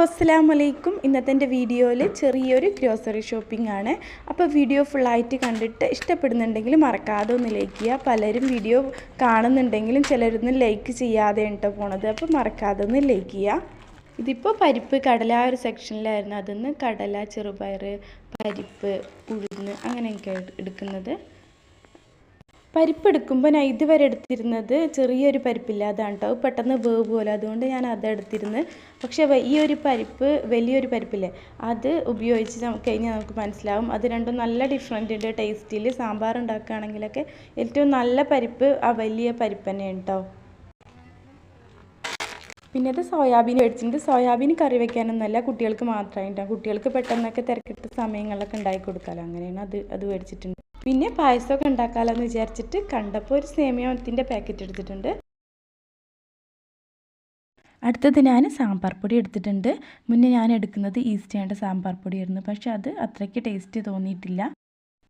അസ്സലാമു അലൈക്കും. ഇന്നത്തെ എൻ്റെ വീഡിയോയിൽ ചെറിയൊരു ഗ്രോസറി ഷോപ്പിംഗ് ആണ്. അപ്പോൾ വീഡിയോ ഫുള്ളായിട്ട് കണ്ടിട്ട് ഇഷ്ടപ്പെടുന്നുണ്ടെങ്കിൽ മറക്കാതെ ഒന്ന് ലൈക്ക് ചെയ്യുക. പലരും വീഡിയോ കാണുന്നുണ്ടെങ്കിലും ചിലരൊന്നും ലൈക്ക് ചെയ്യാതെ ഉണ്ടോ പോണത്. അപ്പോൾ മറക്കാതെ ഒന്ന് ലൈക്ക് ചെയ്യുക. ഇതിപ്പോൾ പരിപ്പ് കടല ആ ഒരു സെക്ഷനിലായിരുന്നു. അതിന്ന് കടല, ചെറുപയർ, പരിപ്പ്, ഉഴുന്ന് അങ്ങനെയൊക്കെ എടുക്കുന്നത്. പരിപ്പ് എടുക്കുമ്പോൾ ഞാൻ ഇതുവരെ എടുത്തിരുന്നത് ചെറിയൊരു പരിപ്പില്ലാതാണ് കേട്ടോ. പെട്ടെന്ന് വേവ് പോലെ, അതുകൊണ്ട് ഞാൻ അതെടുത്തിരുന്നത്. പക്ഷേ ഈ ഒരു പരിപ്പ്, വലിയൊരു പരിപ്പില്ലേ, അത് ഉപയോഗിച്ച് കഴിഞ്ഞാൽ നമുക്ക് മനസ്സിലാവും അത് രണ്ടും നല്ല ഡിഫറെൻ്റ് ഉണ്ട് ടേസ്റ്റിൽ. സാമ്പാർ ഉണ്ടാക്കുകയാണെങ്കിലൊക്കെ ഏറ്റവും നല്ല പരിപ്പ് ആ വലിയ പരിപ്പ് തന്നെയാണ് കേട്ടോ. പിന്നെ അത് സോയാബീൻ മേടിച്ചിട്ടുണ്ട്. സോയാബീൻ കറി വെക്കാനൊന്നുമല്ല, കുട്ടികൾക്ക് മാത്രമായിട്ടാണ്. കുട്ടികൾക്ക് പെട്ടെന്നൊക്കെ തിരക്കിട്ട സമയങ്ങളിലൊക്കെ ഉണ്ടാക്കി കൊടുക്കാമല്ലോ, അങ്ങനെയാണ് അത് മേടിച്ചിട്ടുണ്ട്. പിന്നെ പായസമൊക്കെ ഉണ്ടാക്കാമെന്ന് വിചാരിച്ചിട്ട് കണ്ടപ്പോൾ ഒരു സേമിയത്തിൻ്റെ പാക്കറ്റ് എടുത്തിട്ടുണ്ട്. അടുത്തത് ഞാൻ സാമ്പാർ പൊടി എടുത്തിട്ടുണ്ട്. മുന്നേ ഞാൻ എടുക്കുന്നത് ഈസ്റ്റേൻ്റെ സാമ്പാർ പൊടിയായിരുന്നു, പക്ഷെ അത് അത്രയ്ക്ക് ടേസ്റ്റ് തോന്നിയിട്ടില്ല.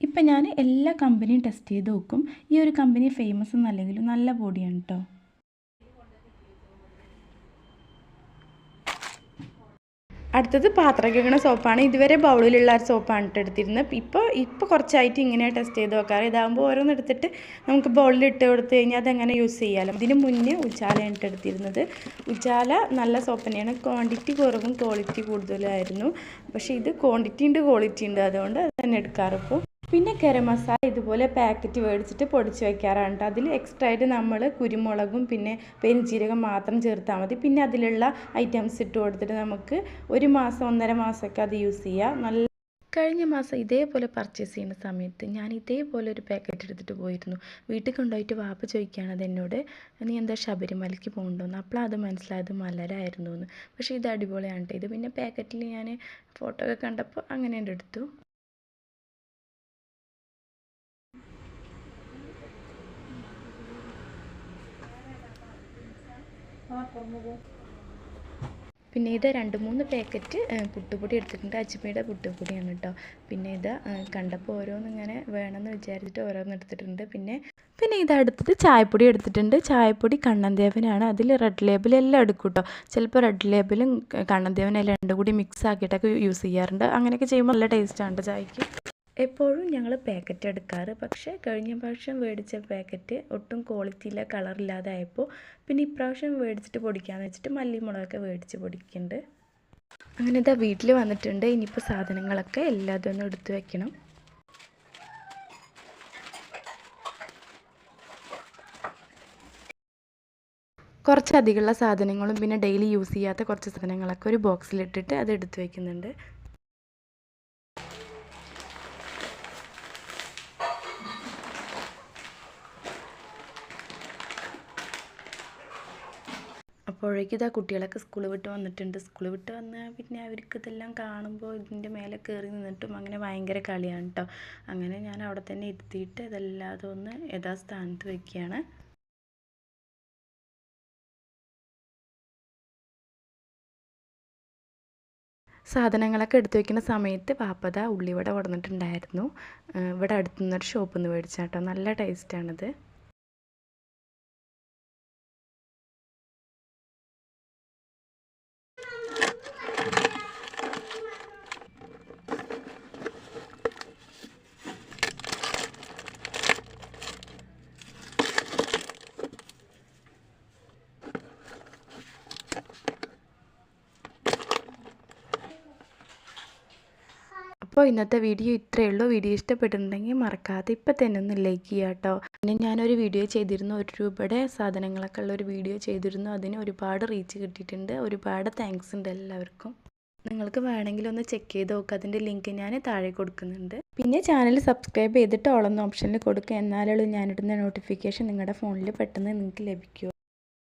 ഇപ്പം ഞാൻ എല്ലാ കമ്പനിയും ടെസ്റ്റ് ചെയ്ത് നോക്കും. ഈ ഒരു കമ്പനി ഫേമസ് എന്നല്ലെങ്കിലും നല്ല പൊടിയാണ് കേട്ടോ. അടുത്തത് പാത്രം കഴുകുന്ന സോപ്പാണ്. ഇതുവരെ ബൗളിലുള്ള ഒരു സോപ്പാണ് എടുത്തിരുന്നത്. ഇപ്പോൾ കുറച്ചായിട്ട് ഇങ്ങനെ ടെസ്റ്റ് ചെയ്ത് നോക്കാറ്. ഇതാകുമ്പോൾ ഓരോന്ന് എടുത്തിട്ട് നമുക്ക് ബൗളിൽ ഇട്ട് കൊടുത്തു കഴിഞ്ഞാൽ അതെങ്ങനെ യൂസ് ചെയ്യാമല്ലോ. ഇതിന് മുന്നേ ഉജാലയാണ് എടുത്തിരുന്നത്. ഉജാല നല്ല സോപ്പ് തന്നെയാണ്. ക്വാണ്ടിറ്റി കുറവും ക്വാളിറ്റി കൂടുതലായിരുന്നു. പക്ഷേ ഇത് ക്വാണ്ടിറ്റി ഉണ്ട് ക്വാളിറ്റി ഉണ്ട്, അതുകൊണ്ട് അത് തന്നെ എടുക്കാറിപ്പോൾ. പിന്നെ ഗരം മസാല ഇതുപോലെ പാക്കറ്റ് മേടിച്ചിട്ട് പൊടിച്ച് വയ്ക്കാറാണ്. അതിൽ എക്സ്ട്രാ ആയിട്ട് നമ്മൾ കുരുമുളകും പിന്നെ പെരുംജീരകം മാത്രം ചേർത്താൽ മതി. പിന്നെ അതിലുള്ള ഐറ്റംസ് ഇട്ട് കൊടുത്തിട്ട് നമുക്ക് 1 മാസം 1.5 മാസമൊക്കെ അത് യൂസ് ചെയ്യാം. കഴിഞ്ഞ മാസം ഇതേപോലെ പർച്ചേസ് ചെയ്യുന്ന സമയത്ത് ഞാൻ ഇതേപോലെ ഒരു പാക്കറ്റ് എടുത്തിട്ട് പോയിരുന്നു. വീട്ടിൽ കൊണ്ടുപോയിട്ട് വാപ്പ ചോദിക്കുകയാണ് അത് എന്നോട്, നീ എന്താ ശബരിമലയ്ക്ക് പോകണ്ടോന്ന്. അപ്പോൾ അത് മനസ്സിലായത് മലരായിരുന്നു എന്ന്. പക്ഷേ ഇത് അടിപൊളിയാണ് കേട്ടോ. ഇത് പിന്നെ പാക്കറ്റിൽ ഞാൻ ഫോട്ടോ ഒക്കെ കണ്ടപ്പോൾ അങ്ങനെ എടുത്തു. പിന്നെ ഇത് 2-3 പാക്കറ്റ് പുട്ടുപൊടി എടുത്തിട്ടുണ്ട്. അജ്മിയുടെ പുട്ടുപൊടിയാണ് കേട്ടോ. പിന്നെ ഇത് കണ്ടപ്പോൾ ഓരോന്നിങ്ങനെ വേണമെന്ന് വിചാരിച്ചിട്ട് ഓരോന്ന് എടുത്തിട്ടുണ്ട്. പിന്നെ ഇത് അടുത്തത് ചായപ്പൊടി എടുത്തിട്ടുണ്ട്. ചായപ്പൊടി കണ്ണൻദേവനാണ്. അതിൽ റെഡ് ലേബിൾ എല്ലാം എടുക്കും കേട്ടോ. ചിലപ്പോൾ റെഡ് ലേബിളും കണ്ണൻദേവനും എല്ലാം രണ്ടും കൂടി മിക്സ് ആക്കിയിട്ടൊക്കെ യൂസ് ചെയ്യാറുണ്ട്. അങ്ങനെയൊക്കെ ചെയ്യുമ്പോൾ നല്ല ടേസ്റ്റാണ് ചായക്ക്. എപ്പോഴും ഞങ്ങൾ പാക്കറ്റ് എടുക്കാറ്. പക്ഷേ കഴിഞ്ഞ പ്രാവശ്യം മേടിച്ച പാക്കറ്റ് ഒട്ടും ക്വാളിറ്റിയില്ല, കളറില്ലാതായപ്പോൾ പിന്നെ ഇപ്രാവശ്യം മേടിച്ചിട്ട് പൊടിക്കാമെന്ന് വെച്ചിട്ട് മല്ലിമുളകൊക്കെ മേടിച്ച് പൊടിക്കുന്നുണ്ട്. അങ്ങനെ ഇതാ വീട്ടിൽ വന്നിട്ടുണ്ട്. ഇനിയിപ്പോൾ സാധനങ്ങളൊക്കെ എല്ലാതും ഒന്ന് എടുത്ത് വയ്ക്കണം. കുറച്ചധികമുള്ള സാധനങ്ങളും പിന്നെ ഡെയിലി യൂസ് ചെയ്യാത്ത കുറച്ച് സാധനങ്ങളൊക്കെ ഒരു ബോക്സിലിട്ടിട്ട് അത് എടുത്ത് വയ്ക്കുന്നുണ്ട്. അപ്പോഴേക്കും ഇതാ കുട്ടികളൊക്കെ സ്കൂൾ വിട്ട് വന്നിട്ടുണ്ട്. സ്കൂൾ വിട്ട് വന്നാൽ പിന്നെ അവർക്ക് ഇതെല്ലാം കാണുമ്പോൾ ഇതിൻ്റെ മേലെ കയറി നിന്നിട്ടും അങ്ങനെ ഭയങ്കര കളിയാണ് കേട്ടോ. അങ്ങനെ ഞാൻ അവിടെ തന്നെ ഇരുത്തിയിട്ട് ഇതെല്ലാതും ഒന്ന് യഥാസ്ഥാനത്ത് വയ്ക്കുകയാണ്. സാധനങ്ങളൊക്കെ എടുത്തു വയ്ക്കുന്ന സമയത്ത് പാപ്പത ഉള്ളിവട കൊണ്ടുവന്നിട്ടുണ്ടായിരുന്നു. ഇവിടെ അടുത്തുനിന്നൊരു ഷോപ്പിൽ നിന്ന് മേടിച്ചാട്ടോ. നല്ല ടേസ്റ്റാണിത്. അപ്പോൾ ഇന്നത്തെ വീഡിയോ ഇത്രയേ ഉള്ളൂ. വീഡിയോ ഇഷ്ടപ്പെട്ടിട്ടുണ്ടെങ്കിൽ മറക്കാതെ ഇപ്പം തന്നെ ഒന്ന് ലൈക്ക് ചെയ്യുക കേട്ടോ. പിന്നെ ഞാനൊരു വീഡിയോ ചെയ്തിരുന്നു, 1 രൂപയുടെ സാധനങ്ങളൊക്കെ ഉള്ളൊരു വീഡിയോ ചെയ്തിരുന്നു. അതിന് ഒരുപാട് റീച്ച് കിട്ടിയിട്ടുണ്ട്. ഒരുപാട് താങ്ക്സ് ഉണ്ട് എല്ലാവർക്കും. നിങ്ങൾക്ക് വേണമെങ്കിൽ ഒന്ന് ചെക്ക് ചെയ്ത് നോക്കുക. അതിൻ്റെ ലിങ്ക് ഞാൻ താഴെ കൊടുക്കുന്നുണ്ട്. പിന്നെ ചാനൽ സബ്സ്ക്രൈബ് ചെയ്തിട്ട് ഓൾ എന്ന ഓപ്ഷനിൽ കൊടുക്കുക. എന്നാലുള്ളൂ ഞാനിടുന്ന നോട്ടിഫിക്കേഷൻ നിങ്ങളുടെ ഫോണിൽ പെട്ടെന്ന് നിങ്ങൾക്ക് ലഭിക്കൂ.